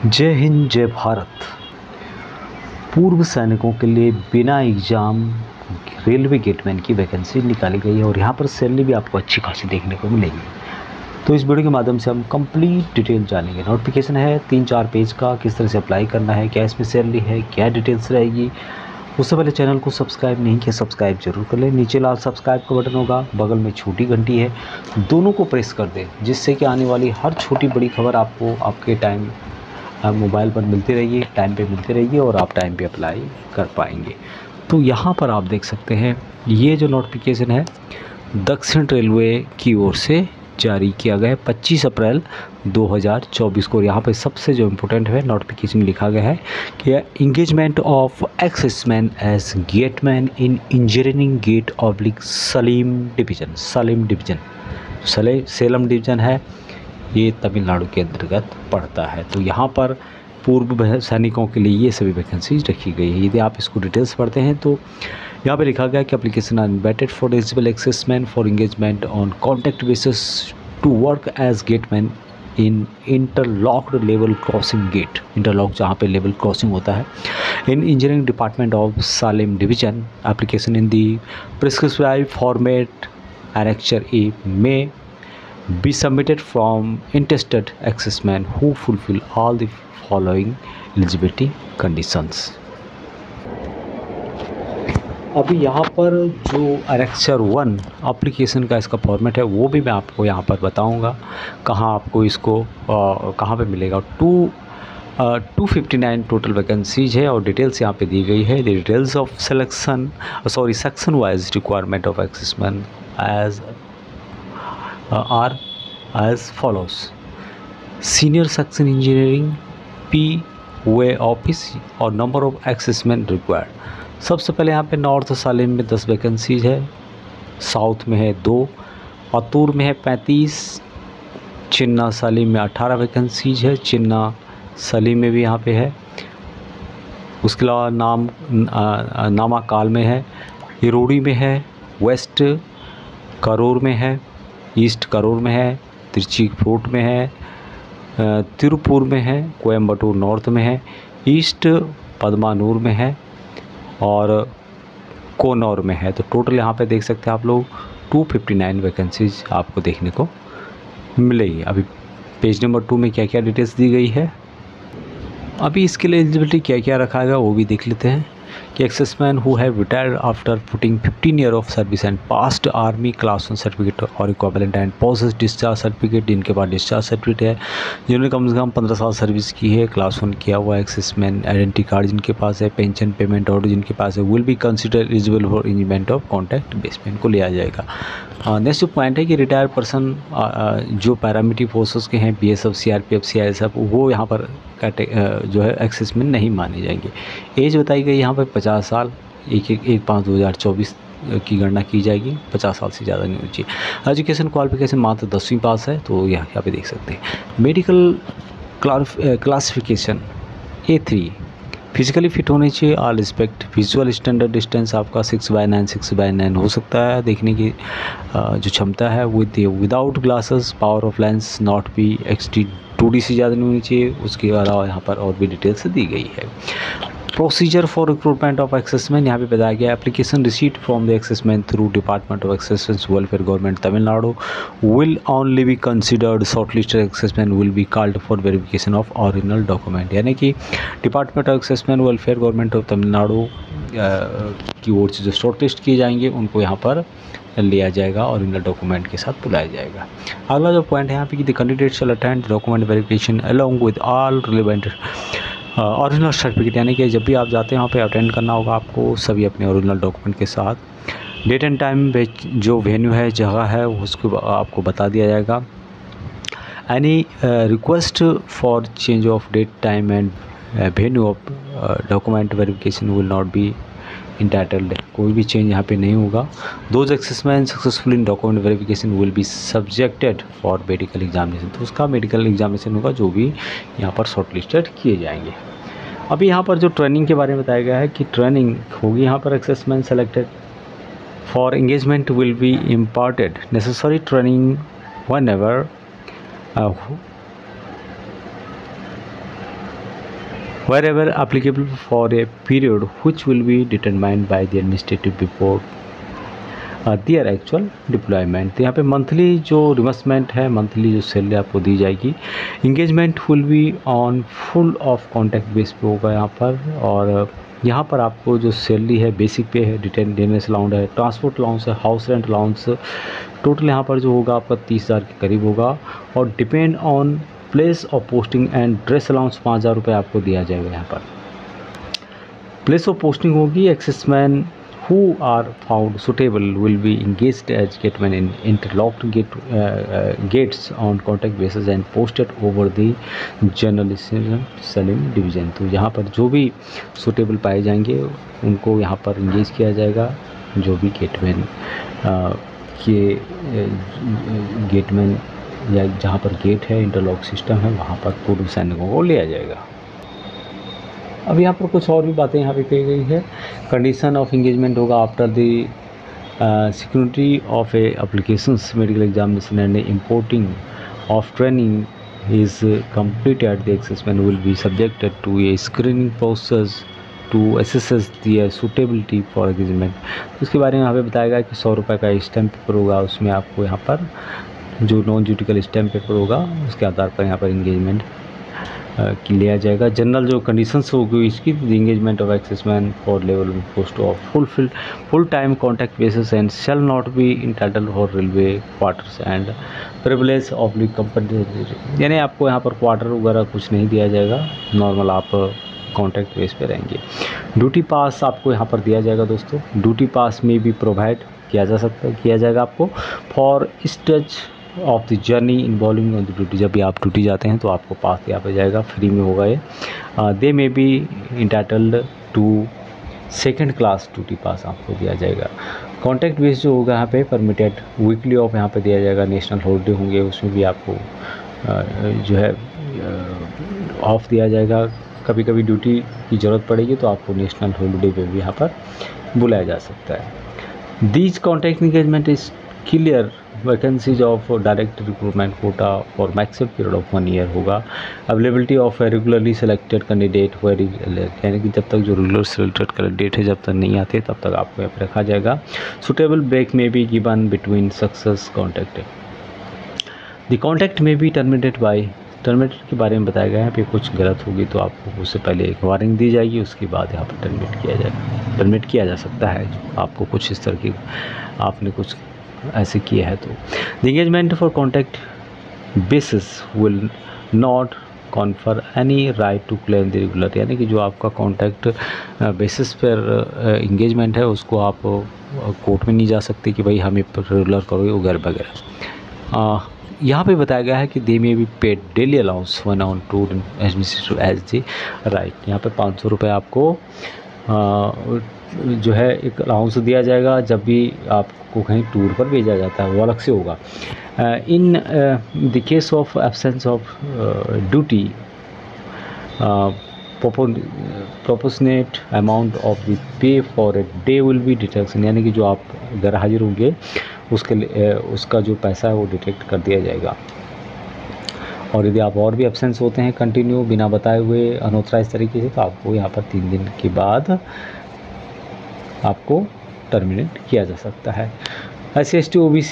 जय हिंद जय भारत। पूर्व सैनिकों के लिए बिना एग्ज़ाम रेलवे गेटमैन की वैकेंसी निकाली गई है और यहाँ पर सैलरी भी आपको अच्छी खासी देखने को मिलेगी। तो इस वीडियो के माध्यम से हम कंप्लीट डिटेल जानेंगे। नोटिफिकेशन है 3-4 पेज का, किस तरह से अप्लाई करना है, क्या इसमें सैलरी है, क्या डिटेल्स रहेगी। उससे पहले चैनल को सब्सक्राइब नहीं किया, सब्सक्राइब जरूर कर लें। नीचे लाल सब्सक्राइब का बटन होगा, बगल में छोटी घंटी है, दोनों को प्रेस कर दें, जिससे कि आने वाली हर छोटी बड़ी खबर आपको आपके टाइम मोबाइल पर मिलती रहेगी, टाइम पे मिलती रहेगी और आप टाइम पे अप्लाई कर पाएंगे। तो यहाँ पर आप देख सकते हैं ये जो नोटिफिकेशन है दक्षिण रेलवे की ओर से जारी किया गया है 25 अप्रैल 2024 को। और यहाँ पे सबसे जो इम्पोर्टेंट है नोटिफिकेशन में लिखा गया है कि engagement of exservicemen as gateman in engineering gate oblique Salim division. Salem division है, ये तमिलनाडु के अंतर्गत पड़ता है। तो यहाँ पर पूर्व सैनिकों के लिए ये सभी वैकेंसीज रखी गई है। यदि आप इसको डिटेल्स पढ़ते हैं तो यहाँ पे लिखा गया कि application are invited for eligible exservicemen for engagement on contract basis to work as gateman in interlocked level crossing gate. Interlock जहाँ पे लेवल क्रॉसिंग होता है in engineering department of Salem division. Application in the prescribed format annexure A में be submitted from interested accessmen who fulfill all the following eligibility conditions। अभी यहाँ पर जो annexure 1 application का इसका फॉर्मेट है वो भी मैं आपको यहाँ पर बताऊँगा, कहाँ आपको इसको कहाँ पे मिलेगा। 259 टोटल वैकेंसीज है और डिटेल्स यहाँ पे दी गई है। The details of section wise requirement of exservicemen as are as follows: senior section engineering P way office और नंबर ऑफ एक्सेसमैन रिक्वायर्ड। सबसे पहले यहाँ पे नॉर्थ सालेम में 10 वैकेंसीज है, साउथ में है 2, अतूर में है 35, चिन्ना सालीम में 18 वैकेंसीज है, चिन्ना सालीम में भी यहाँ पे है। उसके अलावा नामाकाल में है, इरोड़ी में है, वेस्ट करूर में है, ईस्ट करूर में है, त्रिची फोर्ट में है, तिरुपुर में है, कोयम्बटूर नॉर्थ में है, ईस्ट पदमानूर में है और कोनौर में है। तो टोटल यहाँ पे देख सकते हैं आप लोग 259 वैकेंसीज आपको देखने को मिलेगी। अभी पेज नंबर 2 में क्या क्या डिटेल्स दी गई है, अभी इसके लिए एलिजिबिलिटी क्या क्या रखा गया वो भी देख लेते हैं। कि exservicemen who have retired after putting 15 year of service and passed army class 1 certificate और equivalent and possess discharge certificate, जिनके पास डिस्चार्ज सर्टिफिकेट है, जिन्होंने कम से कम 15 साल सर्विस की है, क्लास 1 किया हुआ एक्सेसमैन आइडेंटिटी कार्ड जिनके पास है, पेंशन पेमेंट ऑर्डर जिनके पास है, will be consider eligible for engineering of contract basement को लिया जाएगा। नेक्स्ट जो पॉइंट है कि रिटायर्ड पर्सन जो पैरामिलिट्री फोर्सेस के हैं, BSF CRPF CISF, वो यहाँ पर जो है एक्सेसमैन नहीं माने जाएंगे। एज बताई गई यहाँ पर 50 साल, 1/5/2024 की गणना की जाएगी, 50 साल से ज़्यादा नहीं होनी चाहिए। एजुकेशन क्वालिफिकेशन मात्र 10वीं पास है, तो यहाँ पे देख सकते हैं। Medical classification A3, physically fit होनी चाहिए, all respect. Visual standard distance आपका 6/9 हो सकता है, देखने की जो क्षमता है without glasses, power of lens not be exceed 2D से ज़्यादा नहीं होनी चाहिए। उसके अलावा यहाँ पर और भी डिटेल्स दी गई है। प्रोसीजर फॉर रिक्रूटमेंट ऑफ एक्सेसमैन यहाँ पे बताया गया, application receipt from the एक्सेसमैन through department of assessment welfare government Tamil Nadu will only be considered shortlisted एक्सेसमैन will be called for verification of original document. यानी कि department of एक्सेसमैन welfare government of Tamil Nadu की ओर से जो shortlist किए जाएंगे उनको यहाँ पर लिया जाएगा, ओरिजिनल डॉक्यूमेंट के साथ बुलाया जाएगा। अगला जो पॉइंट है यहाँ पे कि the candidate shell attend document verification along with all relevant original certificate. यानी कि जब भी आप जाते हैं वहाँ पे अटेंड करना होगा आपको सभी अपने ओरिजिनल डॉक्यूमेंट के साथ। डेट एंड टाइम जो वेन्यू है, जगह है, उसको आपको बता दिया जाएगा। Any request for change of date time and venue of document verification will not be entitled. कोई भी चेंज यहाँ पे नहीं होगा। Those exservicemen successful in document verification will be subjected for medical examination. तो उसका मेडिकल एग्जामिनेशन होगा, जो भी यहाँ पर शॉर्टलिस्टेड किए जाएंगे। अभी यहाँ पर जो ट्रेनिंग के बारे में बताया गया है कि ट्रेनिंग होगी यहाँ पर exservicemen selected for engagement will be imparted necessary training wherever wherever applicable for a period which will be determined by the administrative before their actual deployment. तो यहाँ पे मंथली जो रिमबर्समेंट है, मंथली जो salary आपको दी जाएगी, engagement will be on full of contract base पे होगा यहाँ पर। और यहाँ पर आपको जो सैलरी है, बेसिक पे है, डिटेंडेंस अलाउंस है, ट्रांसपोर्ट अलाउंस है, हाउस रेंट अलाउंस, टोटल यहाँ पर जो होगा आपका 30,000 के करीब होगा। और depend on place of posting and dress allowance 5,000 रुपये आपको दिया जाएगा। यहाँ पर प्लेस ऑफ पोस्टिंग होगी, एक्सेसमैन who are found suitable will be engaged as gatemen in interlocked gates on contract basis and posted over the general selling division। तो यहाँ पर जो भी suitable पाए जाएंगे उनको यहाँ पर इंगेज किया जाएगा। जो भी गेटमैन गेटमैन या जहाँ पर गेट है, इंटरलॉक सिस्टम है, वहाँ पर पूर्व सैनिकों को लिया जाएगा। अब यहाँ पर कुछ और भी बातें यहाँ पे कही गई है। कंडीशन ऑफ इंगेजमेंट होगा after the security of A applications medical examination and importing of training is completed, the assessment will be subjected to a screening process to assess the suitability for engagement। इसके बारे में यहाँ पे बताया गया कि 100 रुपये का स्टैम्प पेपर होगा, उसमें आपको यहाँ पर जो नॉन जुडिकल स्टैम्प पेपर होगा उसके आधार पर यहाँ पर इंगेजमेंट की लिया जाएगा। जनरल जो कंडीशंस होगी इसकी, engagement of exservicemen for level post of full time contract basis and shall not be entitled for railway quarters and privilege of the company. यानी आपको यहाँ पर क्वार्टर वगैरह कुछ नहीं दिया जाएगा, नॉर्मल आप कॉन्ट्रैक्ट बेस पे रहेंगे। ड्यूटी पास आपको यहाँ पर दिया जाएगा दोस्तों। ड्यूटी पास में भी प्रोवाइड किया जाएगा आपको for stage of the journey involving on the duty. जब भी आप ड्यूटी जाते हैं तो आपको पास यहाँ पे जाएगा, फ्री में होगा ये। They may be entitled to second class duty pass आपको दिया जाएगा। कॉन्ट्रैक्ट बेस जो होगा यहाँ पे परमिटेड वीकली ऑफ यहाँ पे दिया जाएगा। नेशनल हॉलीडे होंगे उसमें भी आपको जो है ऑफ दिया जाएगा। कभी कभी ड्यूटी की ज़रूरत पड़ेगी तो आपको नेशनल हॉलीडे पे भी यहाँ पर बुलाया जा सकता है। These contract engagement is clear vacancies of direct recruitment quota for maximum period of 1 year होगा। Availability of regularly selected candidate यानी कि जब तक जो रेगुलर सेलेक्टेड कैंडिडेट है जब तक नहीं आते तब तक आपको यहाँ पर रखा जाएगा। सुटेबल ब्रेक में be given between success contract. The contract में बी टर्मिनेटेड के बारे में बताया गया है। यहाँ पे कुछ गलत होगी तो आपको उससे पहले एक वार्निंग दी जाएगी, उसके बाद यहाँ पर टर्मिनेट किया जा सकता है। आपको कुछ इस तरह की आपने कुछ ऐसे किया है तो the engagement for contract basis will not confer any right to claim the regular. यानी कि जो आपका कॉन्ट्रैक्ट बेसिस पर इंगेजमेंट है उसको आप कोर्ट में नहीं जा सकते कि भाई हमें रेगुलर करो वगैरह वगैरह। यहाँ पे बताया गया है कि they may be paid daily allowance when on tour administrative as the rate. यहाँ पे 500 रुपये आपको जो है एक अलाउंस दिया जाएगा जब भी आपको कहीं टूर पर भेजा जाता है, वो अलग से होगा। In the case of absence of duty proportionate amount of the pay for a day will be detection. यानी कि जो आप गैर हाजिर होंगे उसके लिए उसका जो पैसा है वो डिटेक्ट कर दिया जाएगा। और यदि आप और भी एब्सेंस होते हैं कंटिन्यू बिना बताए हुए अनऑथराइज तरीके से तो आपको यहाँ पर 3 दिन के बाद आपको टर्मिनेट किया जा सकता है। SC/ST OBC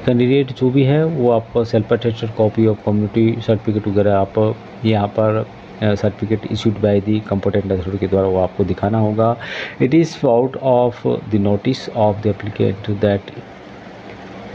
कैंडिडेट जो भी है वो आपको self attested copy of community certificate वगैरह आप यहाँ पर certificate issued by the competent authority के द्वारा वो आपको दिखाना होगा। It is out of the notice of the applicant that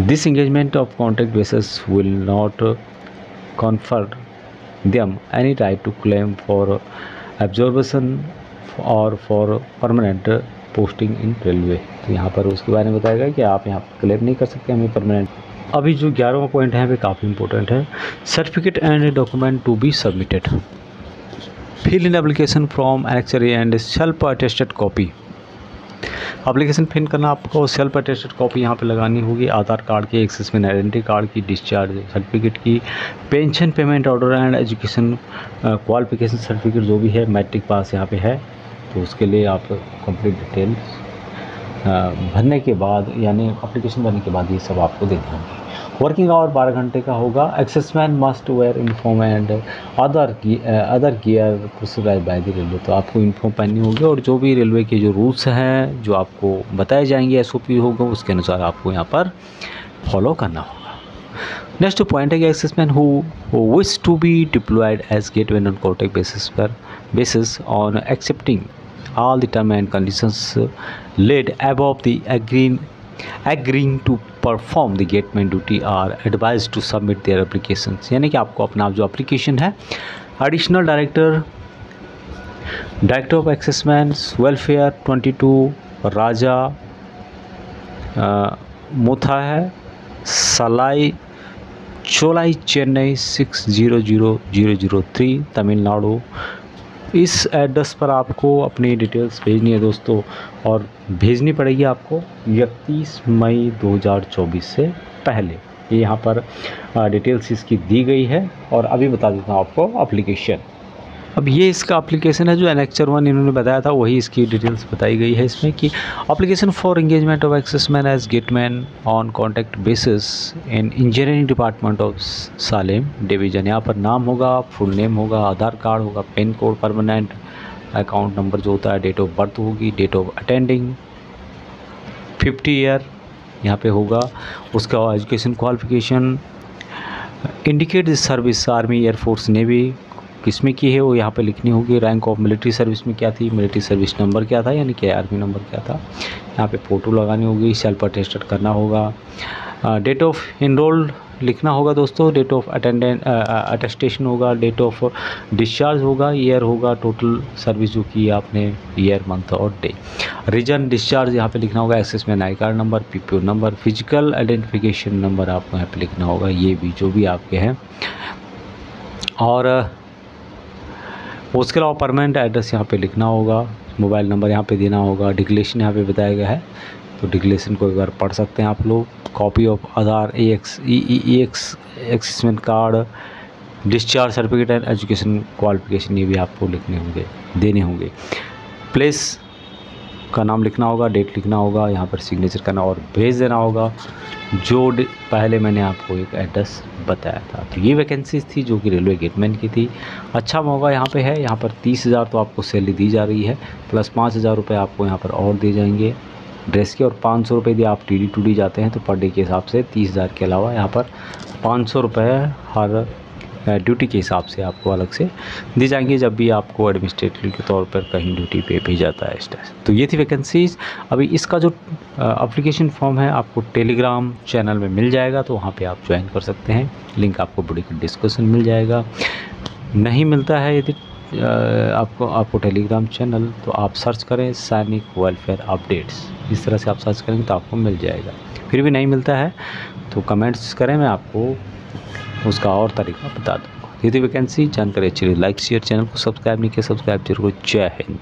this engagement of contract basis will not confer them any right to claim for absorption or for permanent posting in railway। तो यहाँ पर उसके बारे में बताएगा कि आप यहाँ पर क्लेम नहीं कर सकते हमें परमानेंट। अभी जो 11वां पॉइंट है वो काफ़ी इंपॉर्टेंट है। Certificate and document to be submitted, fill in application from annexure and self attested copy. Application fill करना आपको सेल्फ अटेस्टेड कॉपी यहाँ पे लगानी होगी, आधार कार्ड की, एक्सेसमेंट आइडेंटिटी कार्ड की, डिस्चार्ज सर्टिफिकेट की, pension payment order and education qualification certificate जो भी है, मैट्रिक पास यहाँ पे है तो उसके लिए आप कंप्लीट डिटेल भरने के बाद यानी एप्लीकेशन भरने के बाद ये सब आपको देने होंगे। वर्किंग आवर 12 घंटे का होगा। Exservicemen must wear uniform and other gear prescribed by the railway, तो आपको यूनिफॉर्म पहननी होगी और जो भी रेलवे के जो रूल्स हैं जो आपको बताए जाएंगे SOP होगा उसके अनुसार आपको यहाँ पर फॉलो करना होगा। नेक्स्ट पॉइंट है कि exservicemen who wish to be deployed as gateman on contract basis on accepting all the terms and conditions laid above the agreeing to perform the gateman duty are advised to submit their applications। यानी कि आपको अपना जो application है additional director of एक्सेसमैन्स welfare 22 राजा मुथा है सलाई चोलाई चेन्नई 600003 तमिलनाडु, इस address पर आपको अपनी डिटेल्स भेजनी है दोस्तों, और भेजनी पड़ेगी आपको 31 मई 2024 से पहले। ये यहाँ पर डिटेल्स इसकी दी गई है। और अभी बता देता हूँ आपको एप्लीकेशन। अब ये इसका एप्लीकेशन है जो एनेक्चर 1 इन्होंने बताया था, वही इसकी डिटेल्स बताई गई है इसमें कि application for engagement of exservicemen as gateman on contract basis in engineering department of Salem division. यहाँ पर नाम होगा, फुल नेम होगा, आधार कार्ड होगा, pin code, permanent account number जो होता है, डेट ऑफ बर्थ होगी, डेट ऑफ अटेंडिंग 50 ईयर यहाँ पे होगा, उसका education qualification, indicate the service army air force navy किसमें की है वो यहाँ पे लिखनी होगी, रैंक ऑफ मिलिट्री सर्विस में क्या थी, मिलिट्री सर्विस नंबर क्या था यानी कि आर्मी नंबर क्या था, यहाँ पे फ़ोटो लगानी होगी, सेल्फ अटेस्टेड करना होगा, डेट ऑफ इनरोल्ड लिखना होगा दोस्तों, डेट ऑफ अटेस्टेशन होगा, डेट ऑफ डिस्चार्ज होगा, ईयर होगा, टोटल सर्विस जो की आपने, ईयर मंथ और डे, रीजन डिस्चार्ज यहाँ पे लिखना होगा, exservicemen I card number, PPO number, physical identification number आपको यहाँ पे लिखना होगा, ये भी जो भी आपके हैं। और उसके अलावा परमानेंट एड्रेस यहाँ पे लिखना होगा, मोबाइल नंबर यहाँ पे देना होगा, डिक्लेरेशन यहाँ पे बताया गया है तो डिक्लेरेशन को एक बार पढ़ सकते हैं आप लोग, copy of Aadhaar exservicemen card, discharge certificate and education qualification, ये भी आपको लिखने होंगे, देने होंगे, प्लेस का नाम लिखना होगा, डेट लिखना होगा, यहाँ पर सिग्नेचर करना और भेज देना होगा जो पहले मैंने आपको एक एड्रेस बताया था। तो ये वैकेंसीज थी जो कि रेलवे गेटमैन की थी। अच्छा मौका यहाँ पे है, यहाँ पर 30,000 तो आपको सैलरी दी जा रही है, प्लस 5,000 रुपये आपको यहाँ पर और दिए जाएंगे ड्रेस के, और 500 रुपये यदि आप TD जाते हैं तो पर डे के हिसाब से 30,000 के अलावा यहाँ पर 500 रुपये हर ड्यूटी के हिसाब से आपको अलग से दी जाएंगे जब भी आपको एडमिनिस्ट्रेटिव के तौर पर कहीं ड्यूटी पे भेजा जाता है इस तरह। तो ये थी वैकेंसीज़। अभी इसका जो एप्लीकेशन फॉर्म है आपको टेलीग्राम चैनल में मिल जाएगा, तो वहाँ पे आप ज्वाइन कर सकते हैं, लिंक आपको वीडियो की डिस्क्रिप्शन मिल जाएगा। नहीं मिलता है यदि आपको टेलीग्राम चैनल, तो आप सर्च करें सैनिक वेलफेयर अपडेट्स, इस तरह से आप सर्च करेंगे तो आपको मिल जाएगा। फिर भी नहीं मिलता है तो कमेंट्स करें, मैं आपको उसका और तरीका बता दूँगा। यदि वैकेंसी जानकारी अच्छी लगी लाइक शेयर, चैनल को सब्सक्राइब नहीं किया सब्सक्राइब जरूर। जय हिंद।